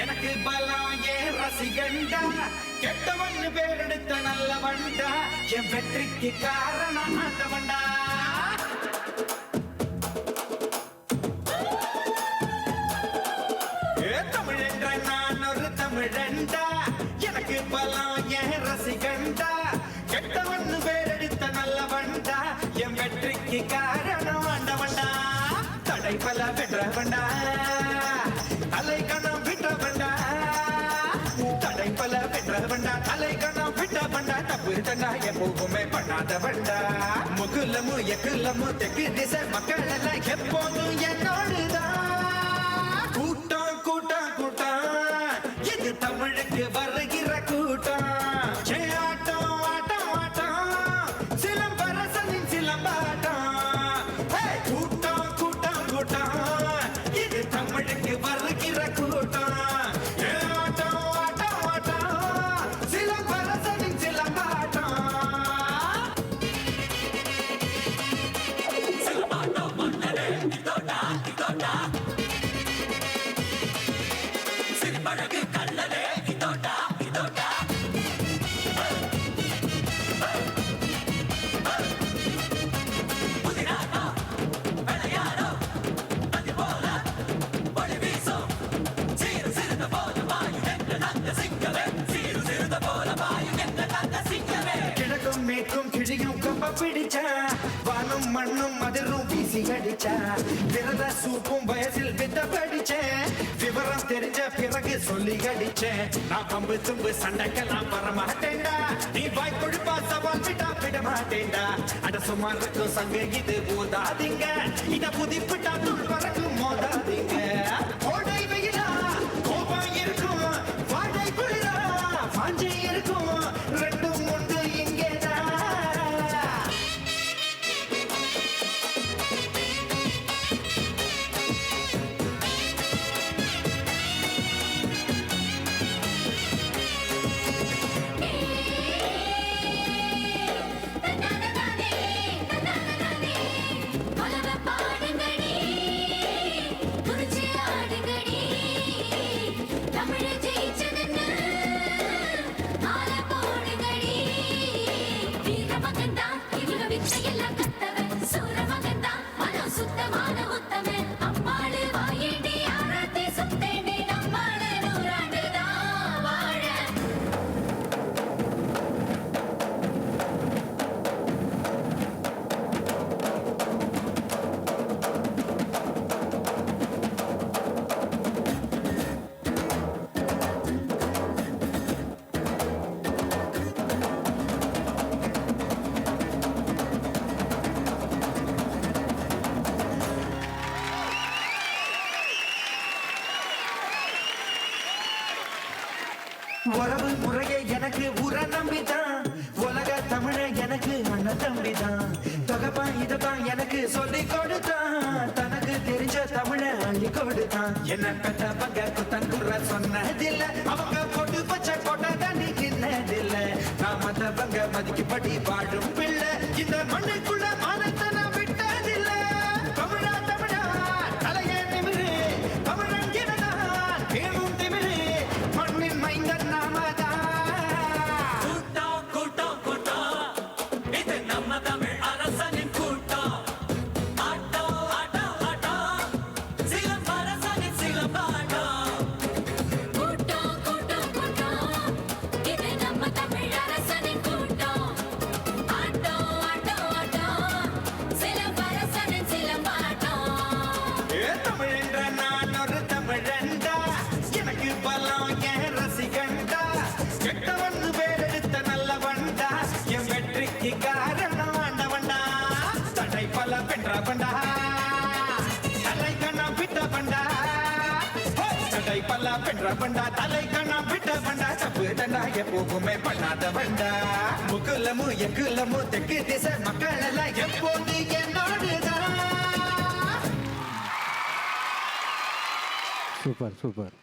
எனக்கு பலம் ஏன் ரசிகண்டா கெட்டவன் பேரெடுத்த நல்ல வண்டா என் வெற்றிக்கு காரணம் ஆண்டவண்டா தமிழ் என்ற நான் ஒரு தமிழண்டா எனக்கு பலம் ஏன் ரசிகண்டா கெட்டவன் பேரெடுத்த நல்ல வண்டா என் வெற்றிக்கு காரணம் ஆண்டவண்டா தடை பல பெற்றவண்டா தலை கணம் விட்டவண்டா தடை பல பெற்றவண்டா தலை கணம் விட்டவண்டா தப்பு தண்டா எப்போவுமே பண்ணாதவண்டா முகுலமு எக்குலமு தெற்கு திசை மக்கள் எல்லாம் எப்போதும் என்னோடுதான் கூட்டம் கூட்டம் கூட்டம் இது தமிழுக்கு வருகிற கூட்டம் ஆட்டம் ஆட்டம் ஆட்டம் சிலம்பரசனின் சிலம்பாட்டம் கூட்டம் கூட்டம் கூட்டம் இது தமிழுக்கு வருகிற கூட்டம் ஆட்டம் ஆட்டம் ஆட்டம் சிலம்பரசனின் சிலம்பாட்டம் சிலம்பாட்டம் மன்னரே இதோடா இதோடா சிறுபழகு கல்லரே இதோடா இதோடா புதிரானோ விளையாடோ அது போல ஒளி வீசும் சீரு சிறுத போல வாயு என்ற நல்ல சிங்கமே சீரு சிறுத போல வாயு என்ற நல்ல சிங்கமே கிழக்கும் மேற்கும் கிழியும் கம்ப பிடிச்சா வானும் மண்ணும் அதிரும் வீசி அடிச்சா விரத சூப்பும் வயசில் வித்த படிச்சேன் விவரம் தெரிஞ்ச பிறகு சொல்லி அடிச்சேன் நான் பம்பு தும்பு சண்டைக்கெல்லாம் வர மாட்டேன்டா நீ வாய் கொழுப்பா சவால் விட்டா விட மாட்டேன்டா அட சுமார் இருக்கும் சங்க இது ஊதாதீங்க இத புதிப்பிட்டா தூள் பறக்கும் மோதாதீங்க கோடை வெயிலா கோபம் இருக்கும் வாடை குளிரா வாஞ்சை இருக்கும் ரெண்டும் உண்டு இங்கேதான் உறவு முறையை எனக்கு உர நம்பிதான் உலக தமிழ எனக்கு அண்ணன் தம்பிதான் தொகப்பா இதுதான் எனக்கு சொல்லி கொடுத்தான் தனக்கு தெரிஞ்ச தமிழ அள்ளி கொடுத்தான் என்ன பெற்றவங்க குத்தங்குற சொன்னதில்லை அவங்க போட்டு பச்சை கொட்ட தண்ணி கிண்ணதில்ல நான் மத்தவங்க மதிக்கப்படி வாழும் பிள்ளை இந்த மண்ணுக்குள்ள மானத்தன விட்டதில்லை தமிழா தமிழா தலைய நிமிரு தமிழன் கிடந்தான் கேளும் திமிரு மண்ணின் மைந்தன் காரணம் ஆண்டவண்டா தடை பல பெற்றவண்டா தலை கணம் விட்டவண்டா தடை பல பெற்றவண்டா தலை கணம் விட்டவண்டா தப்பு தண்டா எப்போவுமே பண்ணாதவண்டா முகுலமு எக்குலமு தெற்கு திசை மக்கள் எல்லாம் எப்போது என்னோடுதான் சூப்பர் சூப்பர்